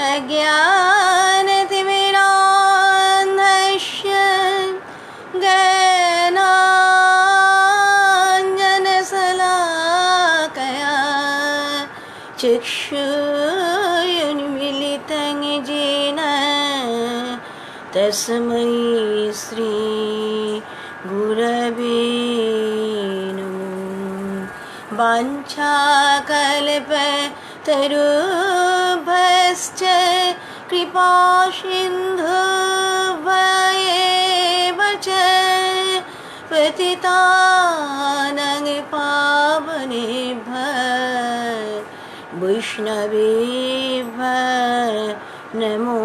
अज्ञानतिमिरान्धस्य ज्ञानाञ्जनशलाकया चक्षुरुन्मीलितं येन तस्मै श्री गुरवे नमः। वाञ्छाकल्पतरुभ्यश्च कृपासिन्धुभ्येव च पतितानां पावनेभ्यः वैष्णवेभ्यः नमो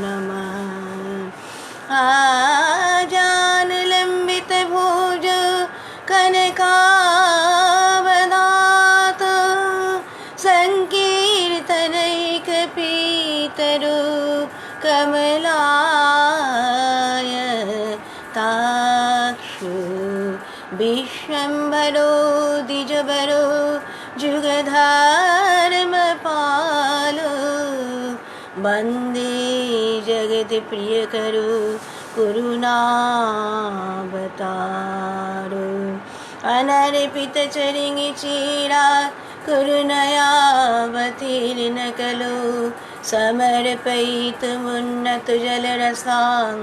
नमः। आजानुलम्बितभुज कनकावदात संकीर्तनैकपीतरो कमलाय ताक्षु विश्वम्भरो द्विजवरो जुगधर्मपालो वन्दे जगत्प्रियकरो करुणावतारो अनर्पितचरिणिचिरा करुणयावतीर्न कलो समर्पयितुमुन्नतजलरसां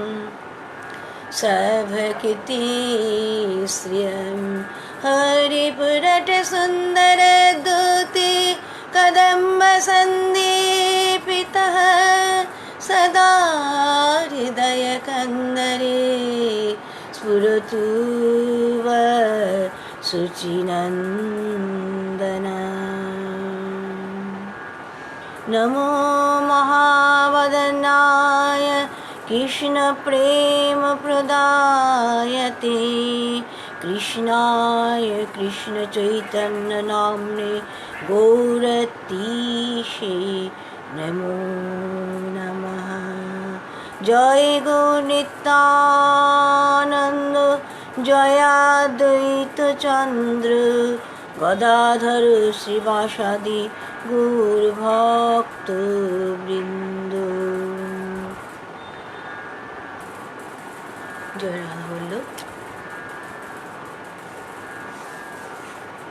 सभकृतिश्रियं हरिपुरटसुन्दरद्युति कदम्बसन्दीपितः सदा हृदयकन्दरे स्फुरतु शुचिनन्दन। नमो महावदनाय कृष्णप्रेमप्रदायते कृष्णाय कृष्णचैतन्यनाम्ने गौरतीशे नमो नमः। जय गौरनित्यानन्द जय अद्वैतचन्द्र गदाधर श्रीवासादि गौरभक्तवृन्द। जय राधा वल्लभ,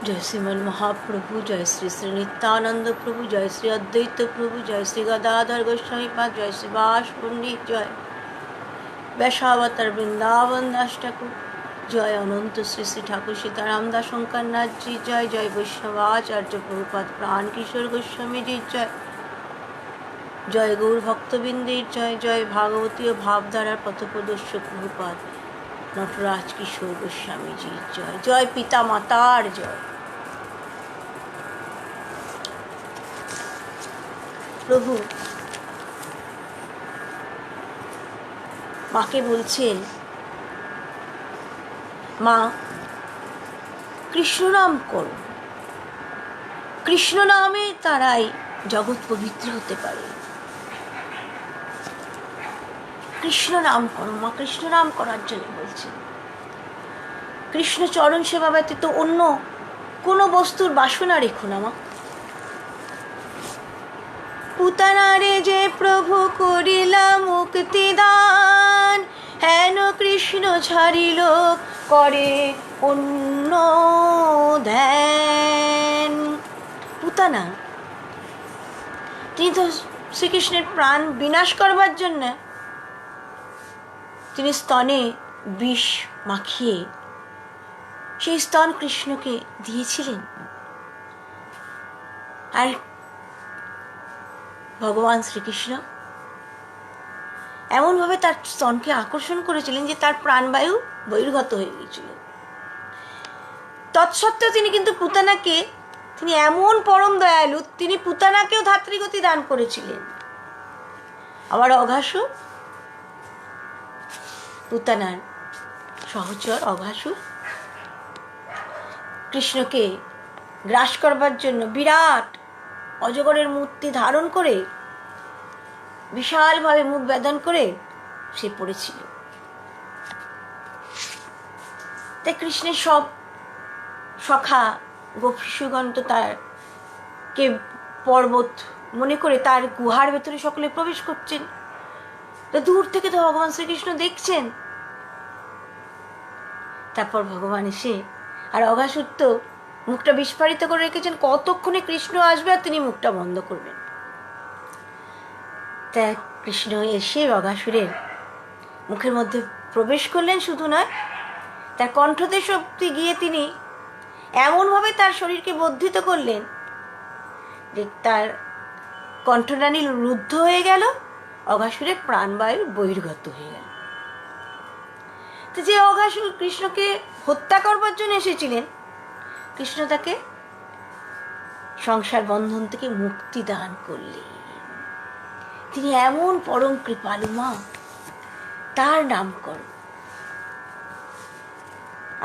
जय श्रीमन महाप्रभु, जय श्री श्री नित्यानंद प्रभु, जय श्री अद्वैत प्रभु, जय श्री गदाधर गोस्वामी पाद, जय श्री वास पंडित, जय वैशावतार वृंदावन दास ठाकुर, जय अनंत श्री श्री ठाकुर सीताराम दास शंकर नाथ जी, जय जय वैष्णवाचार्य प्रभुपाद प्राण किशोर गोस्वामी जी, जय जय गौर भक्तबिंदेर जय, जय भागवती और भावधारार पथप्रदर्शक प्रभुपाद नटराज किशोर गोस्वामी जी, जय जय पिता मातार जय। প্রভু মাকে বলছেন, মা কৃষ্ণ নাম করো, কৃষ্ণ নামে তারাই জগৎ পবিত্র হতে পারে। কৃষ্ণ নাম করো মা, কৃষ্ণ নাম করার জন্য বলছেন। কৃষ্ণ চরণ সেবা ব্যতীত অন্য কোনো বস্তুর বাসনা রেখো না মা। পুতানারে যে প্রভু করিলা মুক্তি দান, হেন কৃষ্ণ ছাড়িল করে অন্য ধ্যান। পুতানা তিনি তো শ্রীকৃষ্ণের প্রাণ বিনাশ করবার জন্য তিনি স্তনে বিষ মাখিয়ে সেই স্তন কৃষ্ণকে দিয়েছিলেন। আর ভগবান শ্রীকৃষ্ণ এমনভাবে তার স্তনকে আকর্ষণ করেছিলেন যে তার প্রাণবায়ু বহির্গত হয়ে গিয়েছিল। তৎসত্ত্বেও তিনি কিন্তু পুতানাকে, তিনি এমন পরম দয়ালু, তিনি পুতানাকেও ধাত্রীগতি দান করেছিলেন। আবার অঘাসুর, পুতানার সহচর অঘাসুর কৃষ্ণকে গ্রাস করবার জন্য বিরাট অজগরের মূর্তি ধারণ করে বিশালভাবে মুখ বেদন করে সে পড়েছিল। তাই কৃষ্ণের সব সখা গোপীসুগণ তো তাকে পর্বত মনে করে তার গুহার ভেতরে সকলে প্রবেশ করছেন। তো দূর থেকে তো ভগবান শ্রীকৃষ্ণ দেখছেন। তারপর ভগবান এসে, আর অঘাসুর তো মুখটা বিস্ফারিত করে রেখেছেন, কতক্ষণে কৃষ্ণ আসবে আর তিনি মুখটা বন্ধ করবেন। তা কৃষ্ণ এসে অঘাসুরের মুখের মধ্যে প্রবেশ করলেন, শুধু নয় তার কণ্ঠদেশ অবধি গিয়ে তিনি এমনভাবে তার শরীরকে বর্ধিত করলেন যে তার কণ্ঠনালী রুদ্ধ হয়ে গেল, অঘাসুরের প্রাণবায়ু বহির্গত হয়ে গেল। তো যে অঘাসুর কৃষ্ণকে হত্যা করবার জন্য এসেছিলেন, কৃষ্ণ তাকে সংসার বন্ধন থেকে মুক্তি দান করলেন। তিনি এমন পরম কৃপালু মা, তার নাম করো।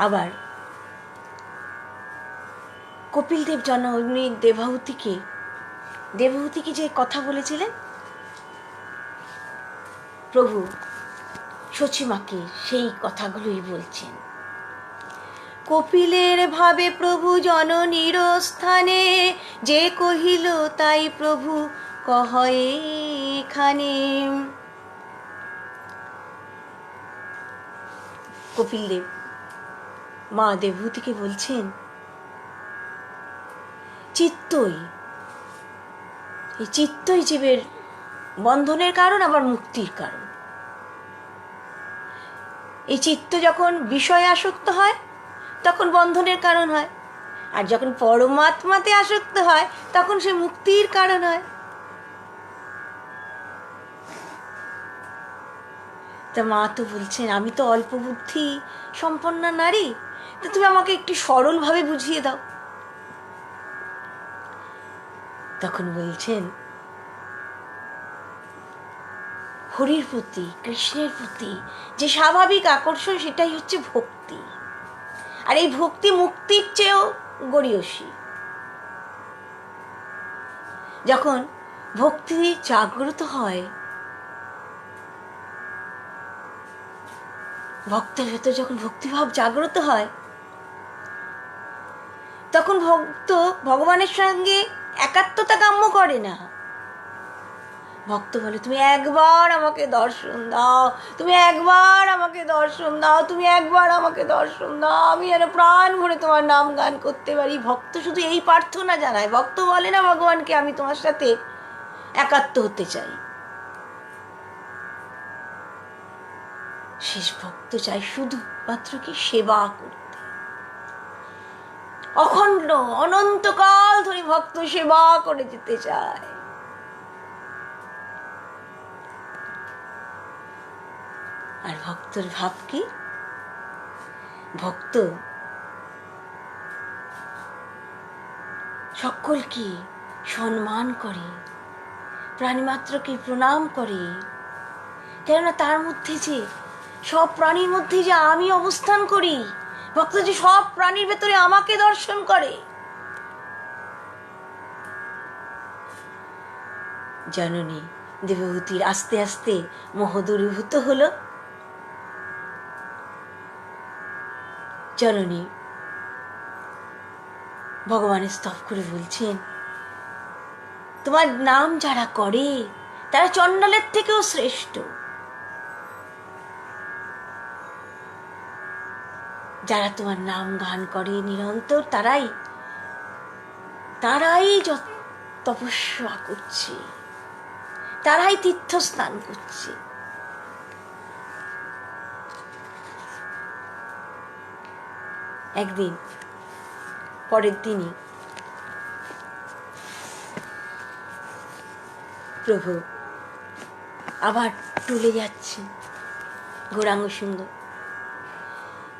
আবার কপিলদেব জননী দেবহূতিকে যে কথা বলেছিলেন, প্রভু সচিমাকে সেই কথাগুলোই বলছেন। কপিলের ভাবে প্রভু জননীর স্থানে, যে কহিল তাই প্রভু কহে এখানে। কপিলদেব মা দেবহূতিকে বলছেন, চিত্তই জীবের বন্ধনের কারণ, আবার মুক্তির কারণ। এই চিত্ত যখন বিষয়ে আসক্ত হয় তখন বন্ধনের কারণ হয়, আর যখন পরমাত্মাতে আসক্ত হয় তখন সে মুক্তির কারণ হয়। তা মা তো বলছেন, আমি তো অল্প বুদ্ধি সম্পন্না নারী, তো তুমি আমাকে একটু সরলভাবে বুঝিয়ে দাও। তখন বলছেন, হরির প্রতি, কৃষ্ণের প্রতি যে স্বাভাবিক আকর্ষণ, সেটাই হচ্ছে ভক্তি। আর এই ভক্তি মুক্তির চেয়েও গরীয়সী। যখন ভক্তি জাগ্রত হয়, ভক্তের ভেতর যখন ভক্তিভাব জাগ্রত হয়, তখন ভক্ত ভগবানের সঙ্গে একাত্মতা কাম্য করে না। ভক্ত বলে, তুমি একবার আমাকে দর্শন দাও, তুমি একবার আমাকে দর্শন দাও, তুমি একবার আমাকে দর্শন দাও, আমি যেন প্রাণ ভরে তোমার নাম গান করতে পারি। ভক্ত শুধু এই প্রার্থনা জানায়। ভক্ত বলে না ভগবানকে, আমি তোমার সাথে একাত্ম হতে চাই। শেষ ভক্ত চাই শুধুমাত্র কি সেবা করতে। অখণ্ড অনন্তকাল ধরে ভক্ত সেবা করে যেতে চায়। আর ভক্তর ভাব কি? ভক্ত সকলকে সম্মান করে, প্রাণীমাত্রকে প্রণাম করে, কেননা তার মধ্যে যে সব প্রাণীর মধ্যে যে আমি অবস্থান করি, ভক্ত যে সব প্রাণীর ভেতরে আমাকে দর্শন করে। জননী দেবহূতির আস্তে আস্তে মোহ দূরীভূত হলো। জননী ভগবানের স্তব করে বলছেন, তোমার নাম যারা করে তারা চণ্ডালের থেকেও শ্রেষ্ঠ। যারা তোমার নাম গান করে নিরন্তর, তারাই তপস্যা করছে, তারাই তীর্থস্নান করছে। একদিন পরের দিনই প্রভু আবার টলে যাচ্ছেন গৌরাঙ্গ সুন্দর।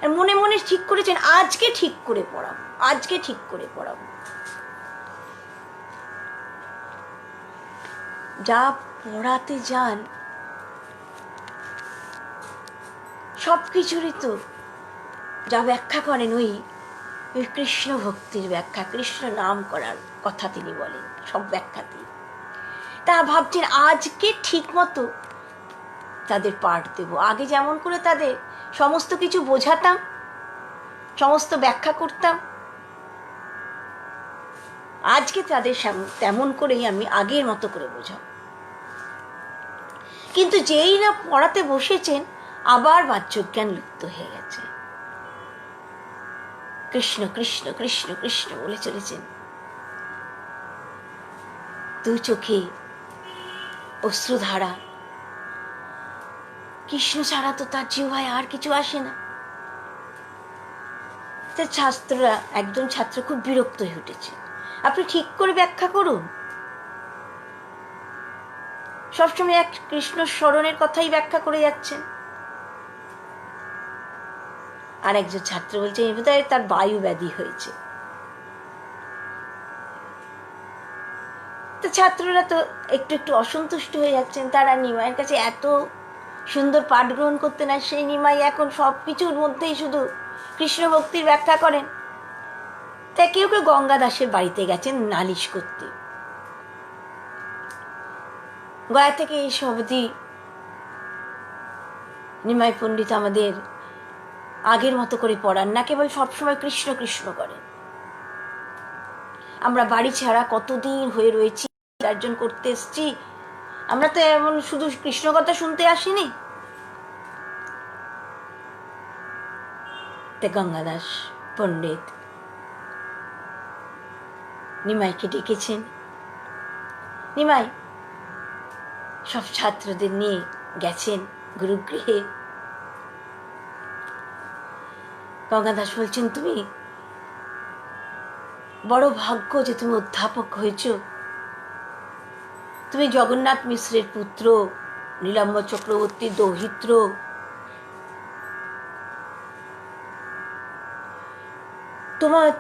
আর মনে মনে ঠিক করেছেন, আজকে ঠিক করে পড়াবো, আজকে ঠিক করে পড়াবো। যা পড়াতে যান সব কিছুরই তো যা ব্যাখ্যা করেন, ওই কৃষ্ণ ভক্তির ব্যাখ্যা, কৃষ্ণ নাম করার কথা তিনি বলেন সব ব্যাখ্যাতেই। তা ভাবছেন আজকে ঠিক মতো তাদের পাঠ দেব। আগে যেমন করে তাদের সমস্ত কিছু বোঝাতাম, সমস্ত ব্যাখ্যা করতাম, আজকে তাদের তেমন করেই আমি আগের মতো করে বোঝাব। কিন্তু যেই না পড়াতে বসেছেন আবার বাহ্যজ্ঞান লুপ্ত হয়ে গেছে। কৃষ্ণ কৃষ্ণ কৃষ্ণ কৃষ্ণ বলে চলেছেন, দু চোখে অশ্রুধারা। কৃষ্ণ ছাড়া তো তার জিহ্বায় আর কিছু আসে না। ছাত্ররা, একজন ছাত্র খুব বিরক্ত হয়ে উঠেছে, আপনি ঠিক করে ব্যাখ্যা করুন, সবসময় এক কৃষ্ণ স্মরণের কথাই ব্যাখ্যা করে যাচ্ছেন। আর একজন ছাত্র বলছে বোধহয় তার বায়ু ব্যাধি হয়েছে। তো ছাত্ররা তো একটু একটু অসন্তুষ্ট হয়ে যাচ্ছেন, তারা নিমাইয়ের কাছে এত সুন্দর পাঠ গ্রহণ করতে না, সেই নিমাই এখন সব কিছুর মধ্যেই শুধু কৃষ্ণ ভক্তির ব্যাখ্যা করেন। তাই কেউ কেউ গঙ্গা দাসের বাড়িতে গেছেন নালিশ করতে। গয়া থেকে এই অবধি নিমাই পণ্ডিত আমাদের আগের মতো করে পড়ান না, কেবল সবসময় কৃষ্ণ কৃষ্ণ করেন। আমরা বাড়ি ছাড়া কতদিন হয়ে রয়েছি, অর্জন করতে এসছি, আমরা তো এমন শুধু কৃষ্ণ কথা শুনতে আসিনি। গঙ্গাদাস পণ্ডিত নিমাইকে ডেকেছেন। নিমাই সব ছাত্রদের নিয়ে গেছেন গুরুগৃহে। গঙ্গাদাস বলছেন, তুমি বড় ভাগ্য যে তুমি অধ্যাপক হয়েছ, তুমি জগন্নাথ মিশ্রের পুত্র, নীলাম্বর চক্রবর্তীর দৌহিত্র।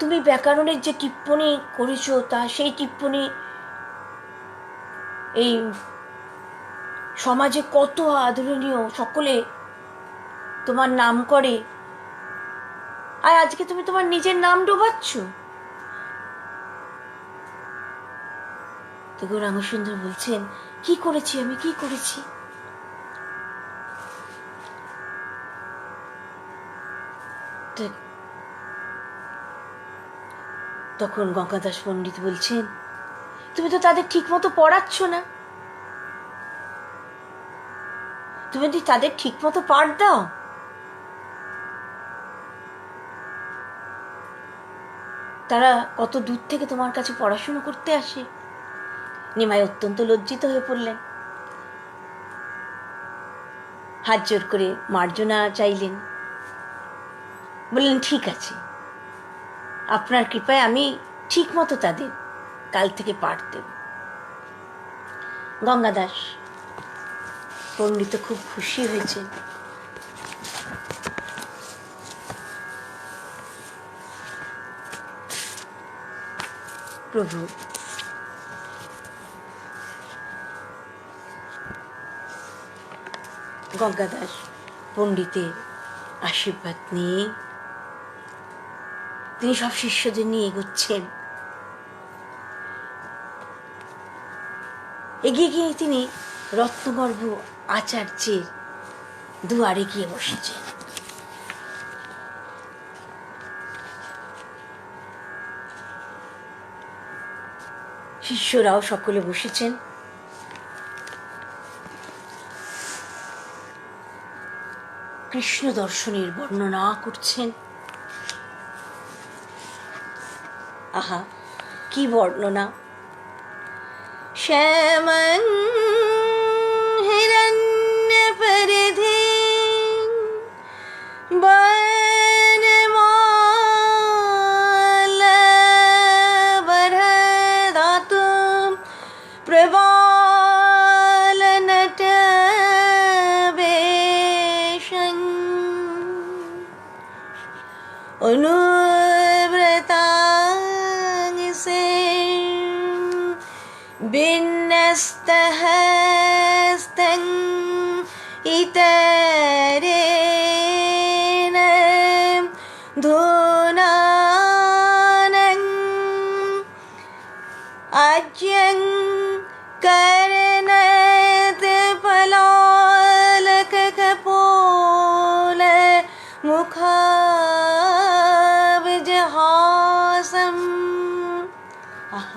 তুমি ব্যাকরণের যে টিপ্পনী করেছো, তা সেই টিপ্পনী এই সমাজে কত আদরণীয়, সকলে তোমার নাম করে, আর আজকে তুমি তোমার নিজের নাম ডোবাচ্ছ। তো গৌরাঙ্গ সুন্দর বলছেন, কি করেছি আমি, কি করেছি? তখন গঙ্গাদাস পণ্ডিত বলছেন, তুমি তো তাদের ঠিক মতো পড়াচ্ছ না, তুমি যদি তাদের ঠিক মতো পাঠ দাও, তারা কত দূর থেকে তোমার কাছে পড়াশুনো করতে আসে। নিমাই অত্যন্ত লজ্জিত হয়ে পড়লেন, হাত জোর করে মার্জনা চাইলেন, বললেন ঠিক আছে, আপনার কৃপায় আমি ঠিক মতো তাদের কাল থেকে পাঠ দেব। গঙ্গাদাস পণ্ডিত খুব খুশি হয়েছেন। প্রভু গঙ্গাদাস পণ্ডিতের আশীর্বাদ নিয়ে তিনি সব শিষ্যদের নিয়ে এগোচ্ছেন। এগিয়ে গিয়ে তিনি রত্নগর্ভ আচার্যের দুয়ারে গিয়ে বসেছেন। শিষ্যরাও সকলে বসেছেন। কৃষ্ণ দর্শনের বর্ণনা করছেন। আহা, কি বর্ণনা! শ্যামং হিরণ্যপরিধি বনমালাবরধাতু প্রবালনটবেশং বিন্যস্তহস্तं ইতরেণ ধূনানং আজ্যং করণতপলালককপোল মুখাবজহাসম। আহা,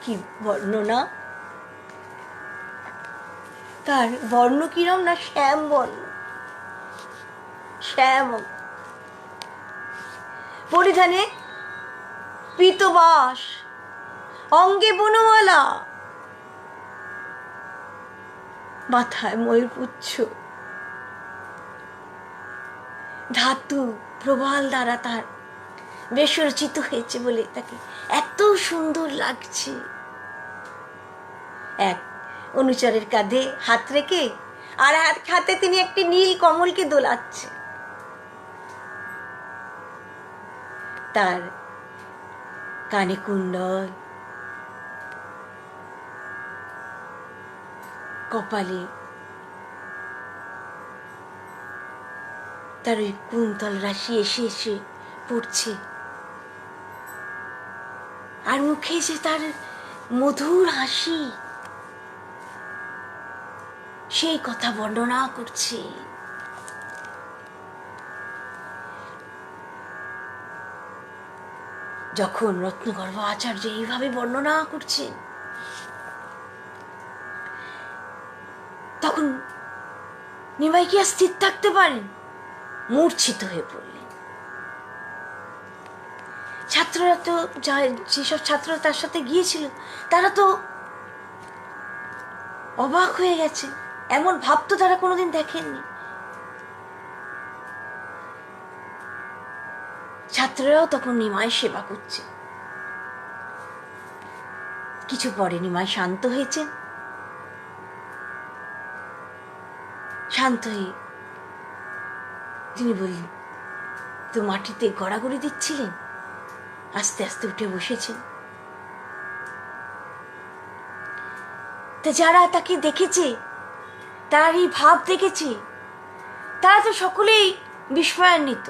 কি বর্ণনা, তার বর্ণ কিরম না শ্যাম বর্ণ, শ্যাম, পরিধানে পীতবাস, অঙ্গে বনমালা, মাথায় ময়ূরপুচ্ছ, ধাতু প্রবাল দ্বারা তার বেশ রচিত হয়েছে বলে তাকে এত সুন্দর লাগছে। এক অনুচরের কাঁধে হাত রেখে আর হাতে তিনি একটি নীল কমলকে দোলাচ্ছে। তার কানে কুণ্ডল, কপালে তার ওই কুন্তল রাশি এসে এসে পড়ছে, আর মুখে যে তার মধুর হাসি, সেই কথা বর্ণনা করছে। যখন রত্নগর্ভ আচার্য এইভাবে বর্ণনা করছেন, তখন নিমাই কি আর স্থির থাকতে পারেন? মূর্ছিত হয়ে পড়লেন। ছাত্ররা তো, যেসব ছাত্ররা তার সাথে গিয়েছিল, তারা তো অবাক হয়ে গেছে, এমন ভাব তো তারা কোনোদিন দেখেননি। ছাত্ররাও তখন নিমাই সেবা করছে। কিছু পরে নিমাই শান্ত হয়েছেন। শান্ত হয়ে তিনি বললেন, তো মাটিতে গড়াগড়ি দিচ্ছিলেন, আস্তে আস্তে উঠে বসেছেন। তা যারা তাকে দেখেছে, তার এই ভাব দেখেছে, তারা তো সকলেই বিস্ময়ান্বিত।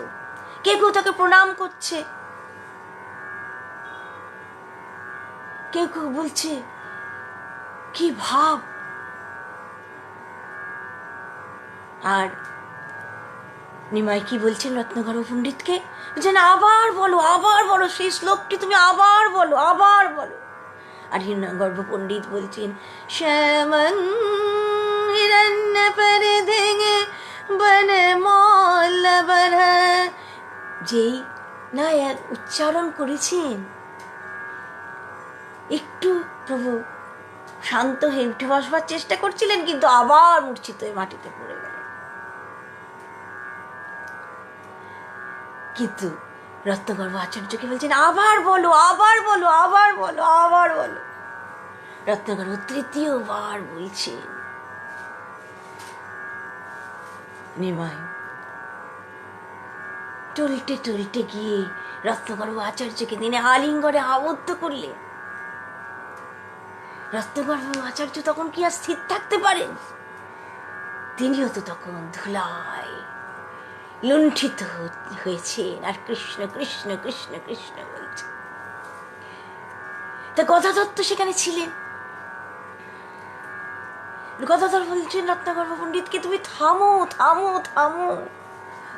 কেউ কেউ তাকে প্রণাম করছে, কেউ কেউ বলছে কি ভাব। আর নিমাই কি বলছেন রত্নগর্ভ পণ্ডিতকে, বলছেন আবার বলো, আবার বলো, সেই শ্লোকটি তুমি আবার বলো, আবার বলো। আর হিরণ্যগর্ভ পণ্ডিত বলছেন, শ্যামং হিরণ্য পরিধিঙে বনমালা বরহ। যেই না উচ্চারণ করেছেন, একটু প্রভু শান্ত হয়ে উঠে বসবার চেষ্টা করছিলেন, কিন্তু আবার মূর্ছিত হয়ে মাটিতে পড়ে গেলেন। কিন্তু রত্নগর্ভ আচার্যকে বলছেন আবার বলো, আবার বলো, আবার বলো, আবার বলো। রত্নগর্ভ তৃতীয়বার বলছেন। নিমাই টলটে টলটে গিয়ে রত্নগর্ভ আচার্যকে তিনি আলিঙ্গনে আবদ্ধ করলেন। রত্নগর্ভ আচার্য তখন কি আর স্থির থাকতে পারেন? তিনিও তো তখন ধুলায় লুণ্ঠিত হয়েছেন, আর কৃষ্ণ কৃষ্ণ কৃষ্ণ কৃষ্ণ বলছেন। তা গদাধর তো সেখানে ছিলেন। গদাধর বলছেন রত্নগর্ভ পণ্ডিতকে, তুমি থামো, থামো, থামো,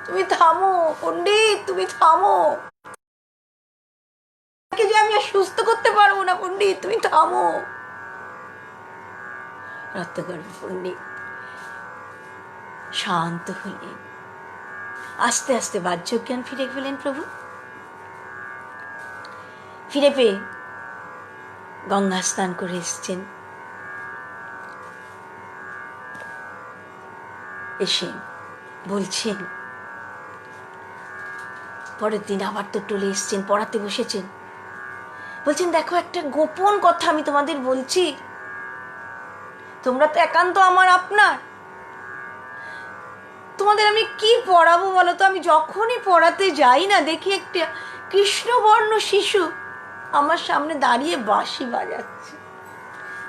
তুমি থামো পণ্ডিত, তুমি থামো, যে আমি আর সুস্থ করতে পারবো না পণ্ডিত, তুমি থামো। রত্নগর্ভ পণ্ডিত শান্ত হলেন, আস্তে আস্তে বাহ্য জ্ঞান ফিরে পেলেন প্রভু। ফিরে পেয়ে গঙ্গা স্নান করে এসছেন। এসে বলছেন, পরের দিন আবার তো টলে এসছেন, পড়াতে বসেছেন। বলছেন, দেখো একটা গোপন কথা আমি তোমাদের বলছি, তোমরা তো একান্ত আমার আপনার, তোমাদের আমি কি পড়াবো বলো তো? আমি যখনই পড়াতে যাই না, দেখি একটা কৃষ্ণবর্ণ শিশু আমার সামনে দাঁড়িয়ে বাঁশি বাজাচ্ছে।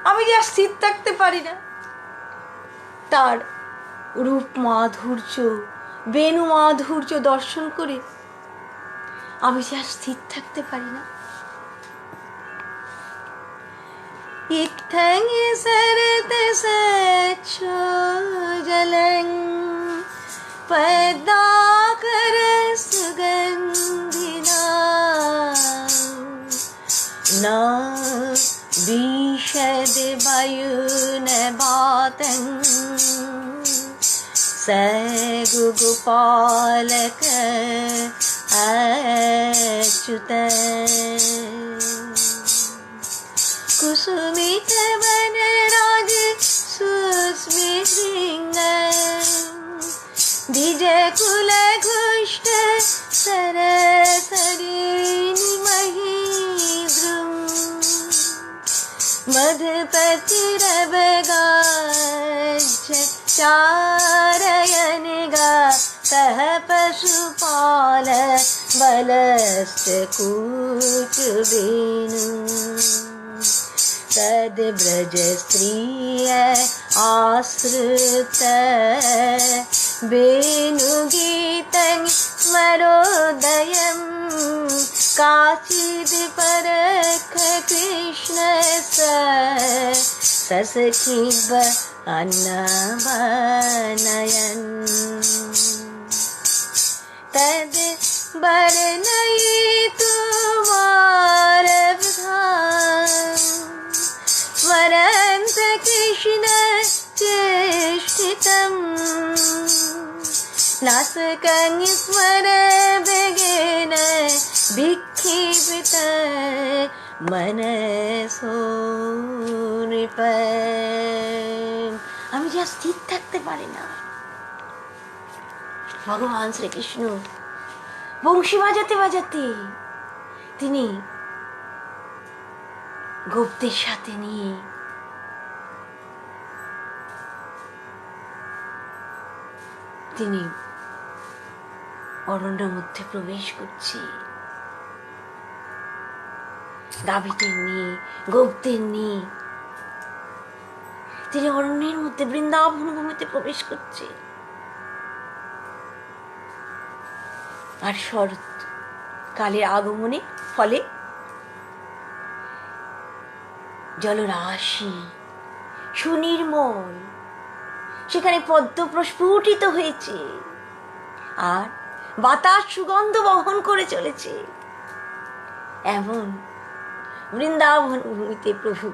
আমি যে আর স্থির থাকতে পারি না। তার রূপ মাধুর্য, বেণু মাধুর্য দর্শন করে আমি যে আর স্থির থাকতে পারি না। ইত্থং সরতে সচ্ছো জলং পদ্মাকর সুগন্ধিনা না বি आयुन बातं सगुगोपालक अच्युत कुसुमित वनराज सुस्मित विजय कुल घुष्ट सरसरिणी महीद्रुम मधुपति रवगाज चारयन गा कह पशुपाल बलस्त कूट बेनु तद ब्रज स्त्रिय आश्रित वेणुगीतं स्मरोदयं काचिद् परख कृष्ण ससखिब अन्नवनयन् तद वर्णयितु वारवधाम् स्मरन्त कृष्ण चेष्टितम् नासकं स्मर बेगेन विक्षिप्त मनसो नृप আমি যা স্থির থাকতে পারি না। ভগবান শ্রীকৃষ্ণ বংশী বাজাতে বাজাতে তিনি গোপদের সাথে নিয়ে তিনি অরণ্যের মধ্যে প্রবেশ করছে। গাভীদের নিয়ে গোপদের নিয়ে তিনি অরণ্যের মধ্যে বৃন্দাবন ভূমিতে প্রবেশ করছে। আর শরৎ কালের আগমনে ফলে জলরাশি সুনির্মল সেখানে পদ্ম প্রস্ফুটিত হয়েছে আর বাতাস সুগন্ধ বহন করে চলেছে। এমন বৃন্দাবন ভূমিতে প্রভু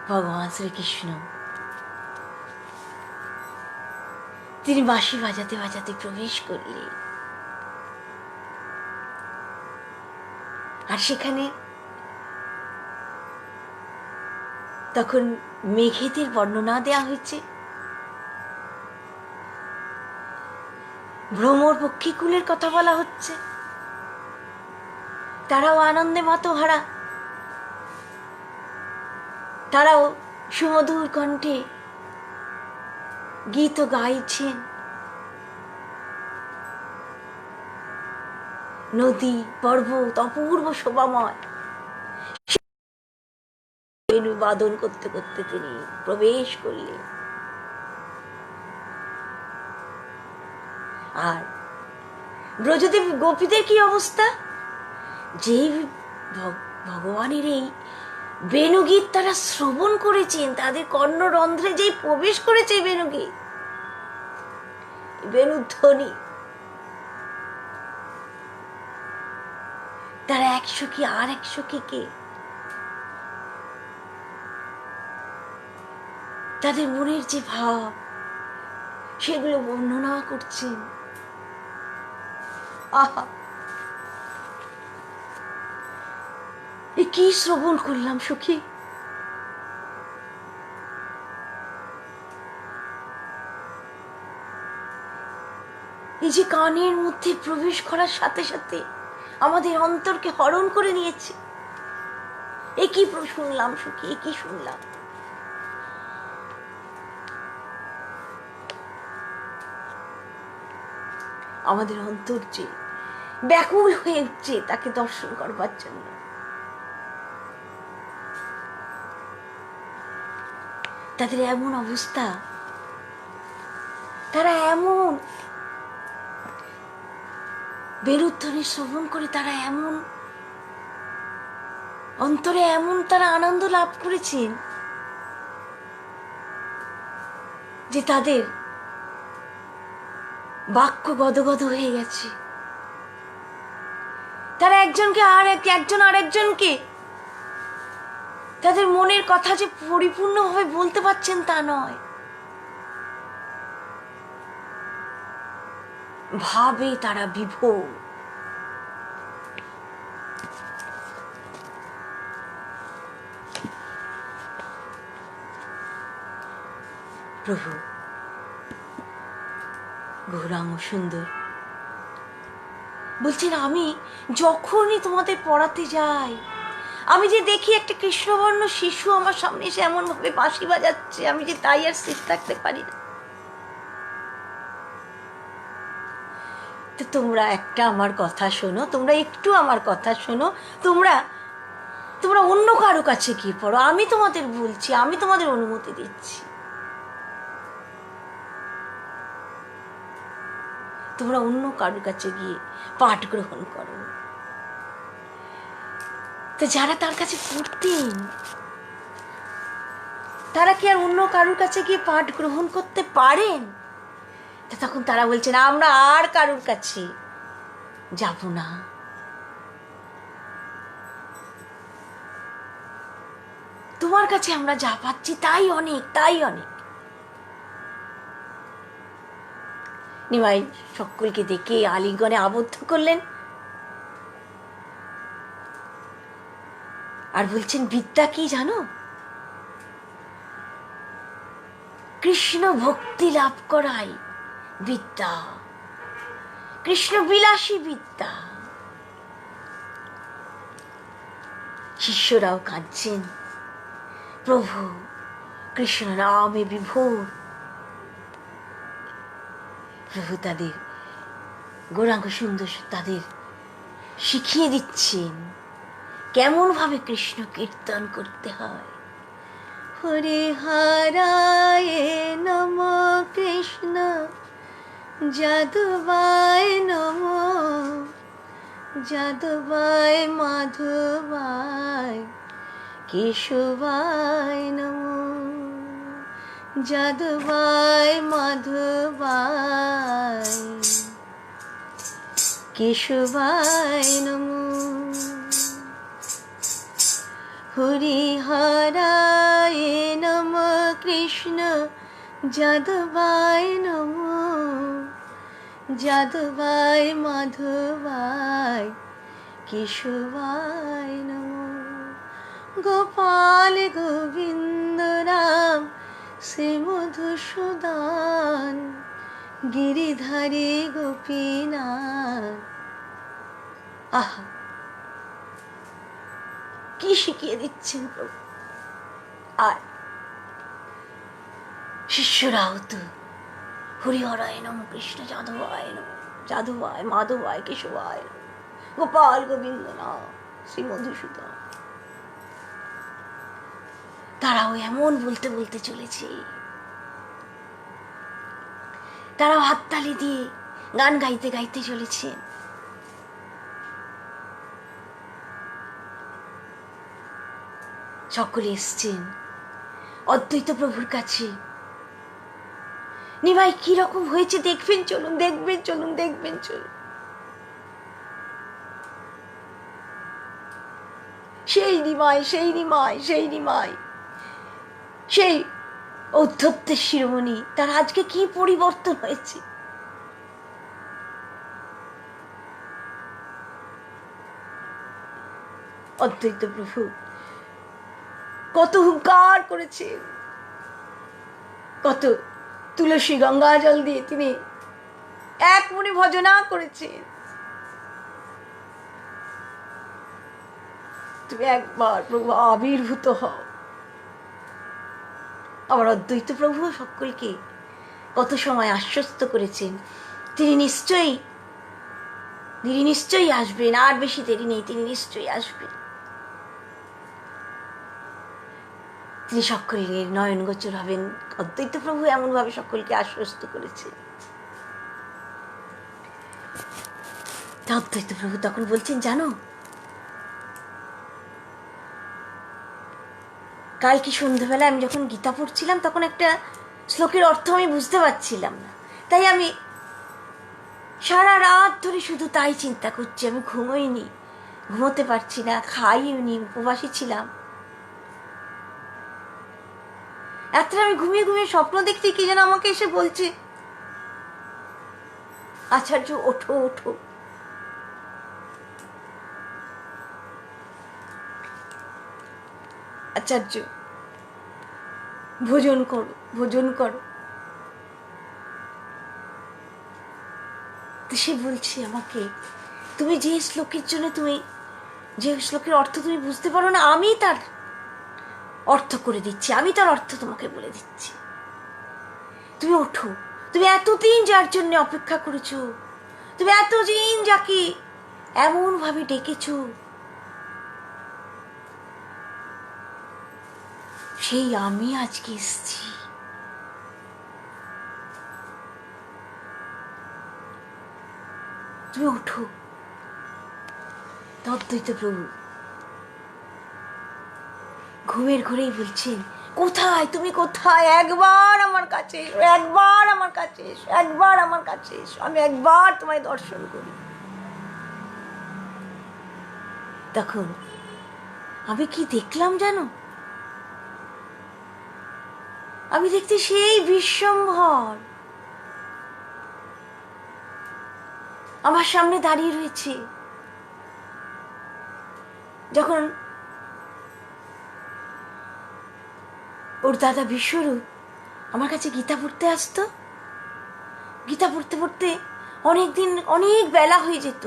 ভগবান শ্রীকৃষ্ণ তিনি বাঁশি বাজাতে বাজাতে প্রবেশ করলেন। আর সেখানে তখন মেঘেদের বর্ণনা দেয়া হয়েছে, ভ্রমর পক্ষীকুলের কথা বলা হচ্ছে, তারাও আনন্দে মাতোহারা, তারাও সুমধুর কণ্ঠে গীত গাইছেন। নদী পর্বত অপূর্ব শোভাময়, বেণু বাদন করতে করতে তিনি প্রবেশ করলেন। আর ব্রজদেব গোপীদের কি অবস্থা, যে ভগবানের এই বেণুগীত তারা শ্রবণ করেছেন, তাদের কর্ণরন্ধ্রে যেই প্রবেশ করেছে বেণুগীত, বেণুধ্বনি, তারা একশো কি আর একশো কে তাদের মনের যে ভাব সেগুলো বর্ণনা করছেন। আহা, এ কি শ্রবণ করলাম সখী, এই যে কানের মধ্যে প্রবেশ করার সাথে সাথে আমাদের অন্তরকে হরণ করে নিয়েছে। এ কি শুনলাম সখী, এ কি শুনলাম। আমাদের অন্তর যে ব্যাকুল হয়ে উঠছে তাকে দর্শন করবার জন্য। তাদের এমন অবস্থা, তারা এমন বেরুধ্বনি শ্রবণ করে, তারা এমন অন্তরে এমন তারা আনন্দ লাভ করেছেন যে তাদের বাক্য গদগদ হয়ে গেছে। তারা একজন আরেকজনকে তাদের মনের কথা যে পরিপূর্ণভাবে বলতে পারছেন তা নয়, ভাবে তারা বিভোর। প্রভু গৌরাঙ্গ সুন্দর বলছেন, আমি যখনই তোমাদের পড়াতে যাই, আমি যে দেখি একটা কৃষ্ণবর্ণ শিশু আমার সামনে এসে এমন ভাবে বাঁশি বাজাচ্ছে, আমি যে তাই আর স্থির থাকতে পারি না। তো তোমরা একটা আমার কথা শোনো, তোমরা একটু আমার কথা শোনো, তোমরা তোমরা অন্য কারো কাছে গিয়ে পড়ো, আমি তোমাদের বলছি, আমি তোমাদের অনুমতি দিচ্ছি, তোমরা অন্য কারোর কাছে গিয়ে পাঠ গ্রহণ করো। তো যারা তার কাছে পড়তেন তারা কি আর অন্য কারোর কাছে গিয়ে পাঠ গ্রহণ করতে পারেন? তখন তারা বলছেন, আমরা আর কারোর কাছে যাব না। তোমার কাছে আমরা যা পাচ্ছি তাই অনেক, তাই অনেক। নিমাই সকলকে দেখে আলিঙ্গনে আবদ্ধ করলেন আর বলছেন, বিদ্যা কি জানো? কৃষ্ণ ভক্তি লাভ করাই বিদ্যা, কৃষ্ণ বিলাসী বিদ্যা। শিষ্যরাও কাঁদছেন, প্রভু কৃষ্ণ নামে বিভোর। প্রভু তাদের গৌরাঙ্গ সুন্দর তাদের শিখিয়ে দিচ্ছেন কেমন ভাবে কৃষ্ণ কীর্তন করতে হয়। হরে হরায় নম কৃষ্ণ যাদবায় নম, যাদবায় মাধবায় কেশবায় নম, যাদবায় মাধবায় কেশবায় নম। হরিহরায় নম কৃষ্ণ যাদবায় নম, যাদবায় মাধবায় কেশবায় নম। গোপাল গোবিন্দ রাম শ্রী মধুসূদন গিরিধারী গোপীনাথ। আহা, কি শিখিয়ে দিচ্ছেন প্রভু! আর শিষ্যরাও তো হরিহরায় নম কৃষ্ণ যাদবায় নম, যাদবায় মাধবায় কেশবায় নম, গোপাল গোবিন্দ নাম শ্রী মধুসূদন। তারাও এমন বলতে বলতে চলেছে, তারাও হাততালি দিয়ে গান গাইতে গাইতে চলেছে। সকলে এসছেন অদ্বৈত প্রভুর কাছে। নিমাই কি রকম হয়েছে দেখবেন চলুন, দেখবেন চলুন, দেখবেন চলুন। সেই নিমাই, সেই নিমাই, সেই নিমাই, সেই ঔদ্ধত্যের শিরোমণি, তার আজকে কি পরিবর্তন হয়েছে! অদ্বৈত প্রভু কত হুঙ্কার করেছেন, কত তুলসী গঙ্গা জল দিয়ে তিনি এক মনে ভজনা করেছেন। তুমি একবার প্রভু আবির্ভূত হও। আবার অদ্বৈত প্রভু সকলকে কত সময় আশ্বস্ত করেছেন, তিনি নিশ্চয়ই আসবেন, আর বেশি দেরি নেই, তিনি নিশ্চয়ই আসবেন। তিনি সকলের নয়ন গোচর হবেন। অদ্বৈত প্রভু এমন ভাবে সকলকে আশ্বস্ত করেছেন। অদ্বৈত প্রভু তখন বলছেন, জানো কালকে সন্ধ্যাবেলা আমি যখন গীতা পড়ছিলাম তখন একটা শ্লোকের অর্থ আমি বুঝতে পারছিলাম না, তাই আমি সারা রাত ধরে শুধু তাই চিন্তা করছি। আমি ঘুমোতে পারছি না, খাইনি, উপবাসী ছিলাম। রাত্রে আমি ঘুমিয়ে ঘুমিয়ে স্বপ্ন দেখছি, কি যেন আমাকে এসে বলছে, আচার্য ওঠো ওঠো। আচার্য ভোজন করো, ভোজন করো। তো সে বলছে আমাকে, তুমি যে শ্লোকের জন্য, তুমি যে শ্লোকের অর্থ তুমি বুঝতে পারো না, আমি তার অর্থ করে দিচ্ছি, আমি তার অর্থ তোমাকে বলে দিচ্ছি। তুমি ওঠো, তুমি এতদিন যার জন্য অপেক্ষা করেছো, তুমি এতদিন যাকে এমন ভাবে ডেকেছো, সেই আমি আজকে এসছি। তুমি ওঠো। অদ্বৈত প্রভু ঘুমের ঘরেই বলছেন, কোথায় তুমি, কোথায়? একবার আমার কাছে এসো, একবার আমার কাছে এসো, একবার আমার কাছে এসো, আমি একবার তোমায় দর্শন করি। তখন আমি কি দেখলাম জানো? আমি দেখতে সেই বিশ্বম্ভর আমার সামনে দাঁড়িয়ে রয়েছে। যখন ওর দাদা বিশ্বরূপ আমার কাছে গীতা পড়তে আসতো, গীতা পড়তে পড়তে অনেকদিন, অনেক বেলা হয়ে যেত,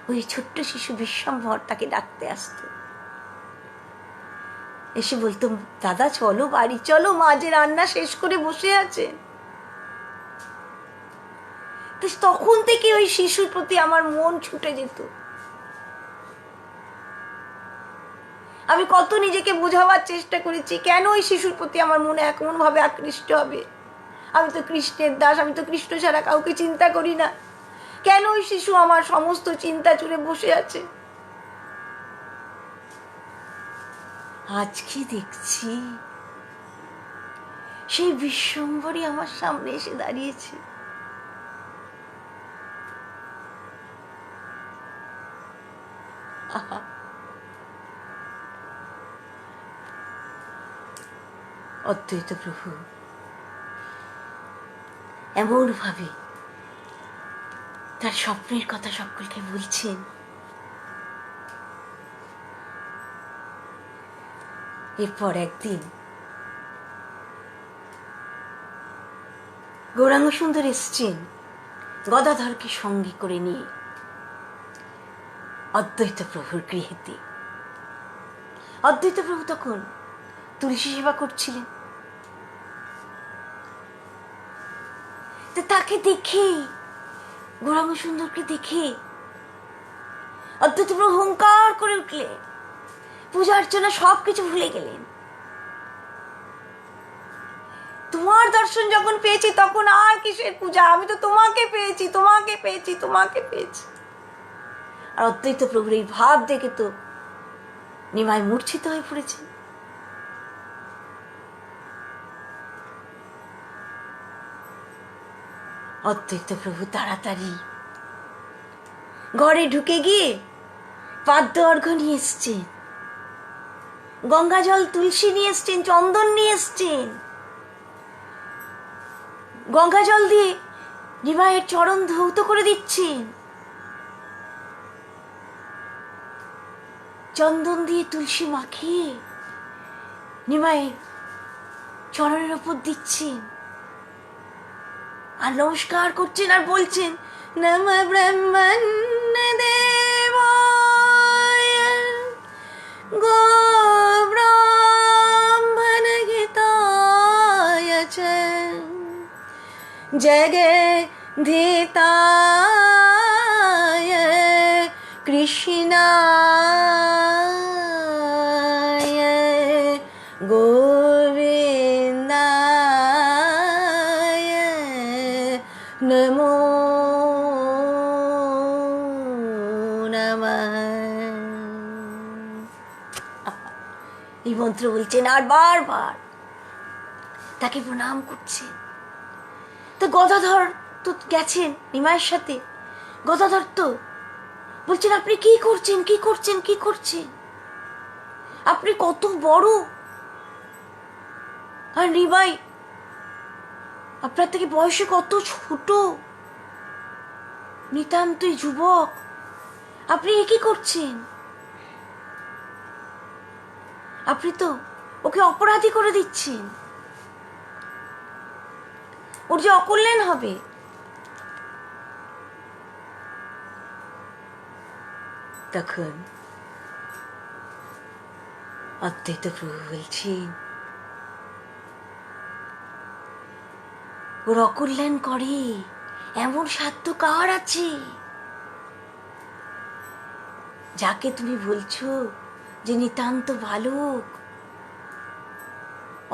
ওই ছোট্ট শিশু বিশ্বম্ভর তাকে ডাকতে আসতো। এসে বলতো, দাদা চলো বাড়ি চলো, মা যে রান্না শেষ করে বসে আছে। তখন থেকে ওই শিশুর প্রতি আমার মন ছুটে যেত। আমি কত নিজেকে বোঝাবার চেষ্টা করেছি, কেন ওই শিশুর প্রতি আমার মনে এমন ভাবে আকৃষ্ট হবে। আমি তো কৃষ্ণের দাস, আমি তো কৃষ্ণ ছাড়া কাউকে চিন্তা করি না, কেন ওই শিশু আমার সমস্ত চিন্তা জুড়ে বসে আছে। আজকে দেখছি সেই বিশ্বম্ভরই আমার সামনে এসে দাঁড়িয়েছে। আহা, অদ্বৈত প্রভু এমন ভাবে তার স্বপ্নের কথা সকলকে বলছেন। এরপর একদিন গৌরাঙ্গ সুন্দর এসছেন গদাধরকে সঙ্গে করে নিয়ে অদ্বৈত প্রভুর গৃহেতে। অদ্বৈত প্রভু তখন তুলসী সেবা করছিলেন। তো তাকে দেখে, গৌরাঙ্গ সুন্দরকে দেখে অদ্বৈত প্রভু হুঙ্কার করে উঠলেন, পূজা অর্চনা সবকিছু ভুলে গেলেন। তোমার দর্শন যখন পেয়েছি তখন আর কিসের পূজা, আমি তো তোমাকে পেয়েছি, তোমাকে পেয়েছি, তোমাকে পেয়েছি। আর অদ্বৈত প্রভুর এই ভাব দেখে তো নিমাই মূর্ছিত হয়ে পড়েছে। অদ্বৈত প্রভু তাড়াতাড়ি ঘরে ঢুকে গিয়ে পাদ্য অর্ঘ্য নিয়ে এসছেন, গঙ্গা জল, তুলসী নিয়ে এসছেন, চন্দন নিয়ে এসছেন। গঙ্গা জল দিয়ে নিমাইয়ের চরণ ধৌত করে দিচ্ছেন, চন্দন দিয়ে তুলসী মাখিয়ে নিমাইয়ের চরণের ওপর দিচ্ছেন, আর নমস্কার করছেন আর বলছেন, নমঃ ব্রহ্মণ্য দেবায় গো ব্রাহ্মণ হিতায় চ জগদ্ধিতায় কৃষ্ণায় গোবিন্দায় নমো নমঃ। এই মন্ত্র বলছেন আর বারবার তাকে প্রণাম করছেন। তো গদাধর তো গেছেন নিমাইয়ের সাথে। গদাধর তো বলছেন, আপনি কি করছেন, কি করছেন, কি করছেন? আপনি কত বড়, আর নিমাই আপনার থেকে বয়সে কত ছোট, নিতান্তই যুবক, আপনি এ কি করছেন? আপনি তো ওকে অপরাধী করে দিচ্ছেন, ওর যে অকল্যাণ হবে। তখন অদ্বৈত প্রভু বলছেন, ওর অকল্যাণ করে এমন সাধ্য কার আছে? যাকে তুমি বলছো যে নিতান্ত বালক,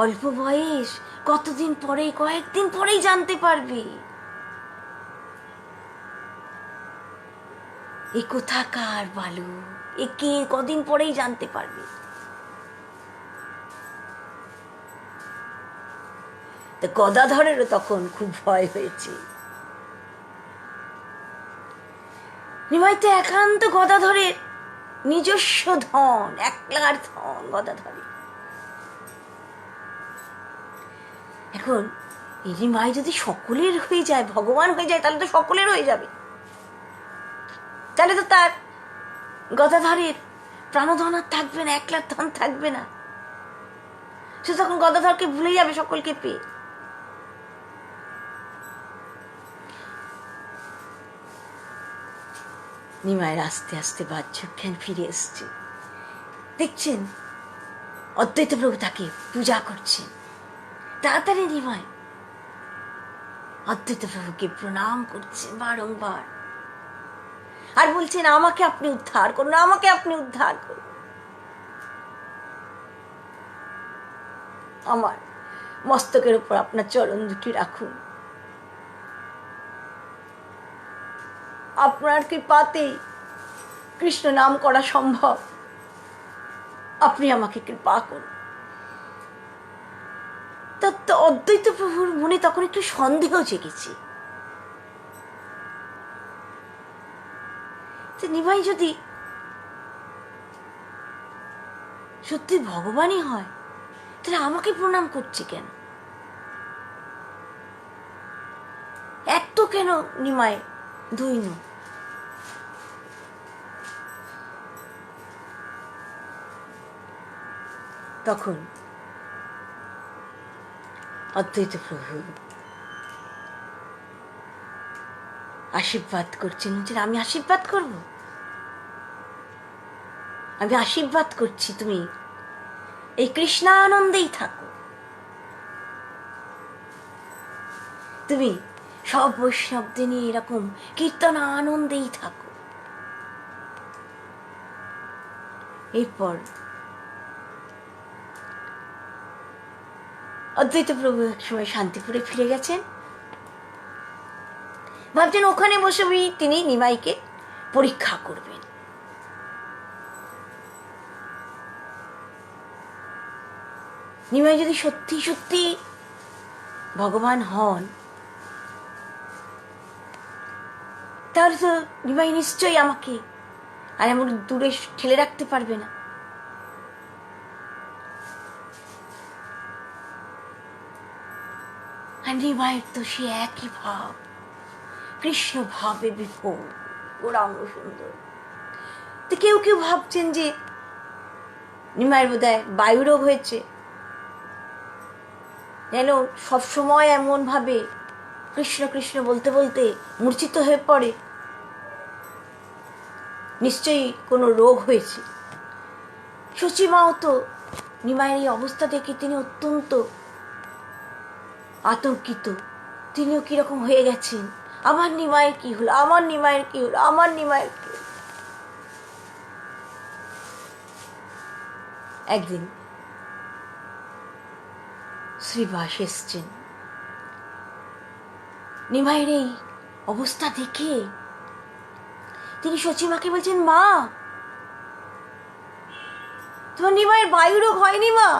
অল্প বয়স, কতদিন পরে, কয়েকদিন পরেই জানতে পারবে এ কোথাকার বালক, এ কে, কদিন পরেই জানতে পারবে। তো গদাধরেরও তখন খুব ভয় হয়েছে। নিমাই তো একান্ত গদাধরের নিজস্ব ধন, একলার ধন গদাধরের। এখন এই নিমাই যদি সকলের হয়ে যায়, ভগবান হয়ে যায়, তাহলে তো সকলের হয়ে যাবে, তাহলে তো তার গদাধরের প্রাণধন আর থাকবে না, একলার ধন থাকবে না। সে তখন গদাধরকে ভুলে যাবে সকলকে পেয়ে। নিমায়ের আস্তে আস্তে বাহ্যজ্ঞান ফিরে এসছে। দেখছেন অদ্বৈত প্রভু তাকে পূজা করছেন। তাড়াতাড়ি নিমাই অদ্বৈত প্রভুকে প্রণাম করছেন বারংবার, আর বলছেন, আমাকে আপনি উদ্ধার করুন, আমাকে আপনি উদ্ধার করুন, আমার মস্তকের উপর আপনার চরণ দুটি রাখুন, আপনার কৃপাতেই কৃষ্ণ নাম করা সম্ভব, আপনি আমাকে কৃপা করুন। তো অদ্বৈত প্রভুর মনে তখন একটু সন্দেহ জেগেছে, নিমাই যদি সত্যি ভগবানই হয়, তাহলে আমাকে প্রণাম করছে কেন? এত কেন নিমাই দৈন্য? তখন অদ্বৈত প্রভু আশীর্বাদ করছেন, বলছেন, আমি আশীর্বাদ করব, আমি আশীর্বাদ করছি, তুমি এই কৃষ্ণানন্দেই থাকো, তুমি সব বৈষ্ণবদের নিয়ে এরকম কীর্তন আনন্দেই থাকো। এরপর অদ্বৈত প্রভু এক সময় শান্তিপুরে ফিরে গেছেন, ভাবছেন ওখানে বসে তিনি নিমাইকে পরীক্ষা করবেন। নিমাই যদি সত্যি সত্যি ভগবান হন, তাহলে তো নিমাই নিশ্চয়ই আমাকে আর এমন দূরে ঠেলে রাখতে পারবে না। আর নিমাইয়ের তো সে একই ভাব, কৃষ্ণ ভাবে বিভোর, গৌরাঙ্গ সুন্দর। তো কেউ কেউ ভাবছেন যে নিমাইয়ের বোধহয় বায়ুরোগ হয়েছে, যেন সবসময় এমন ভাবে কৃষ্ণ কৃষ্ণ বলতে বলতে মূর্ছিত হয়ে পড়ে, নিশ্চয়ই কোনো রোগ হয়েছে। সচিমাও তো নিমাইয়ের এই অবস্থা দেখে তিনি অত্যন্ত আতঙ্কিত, তিনিও কিরকম হয়ে গেছেন, আমার নিমাইয়ের কি হলো, আমার নিমাইয়ের কি হলো, আমার নিমাইয়ের কি হলো। একদিন শ্রীবাস এসছেন, নিমাইয়ের এই অবস্থা দেখে তিনি সচিমাকে বলছেন, মা, তোমার নিমাইয়ের বায়ুরোগ হয়নি মা,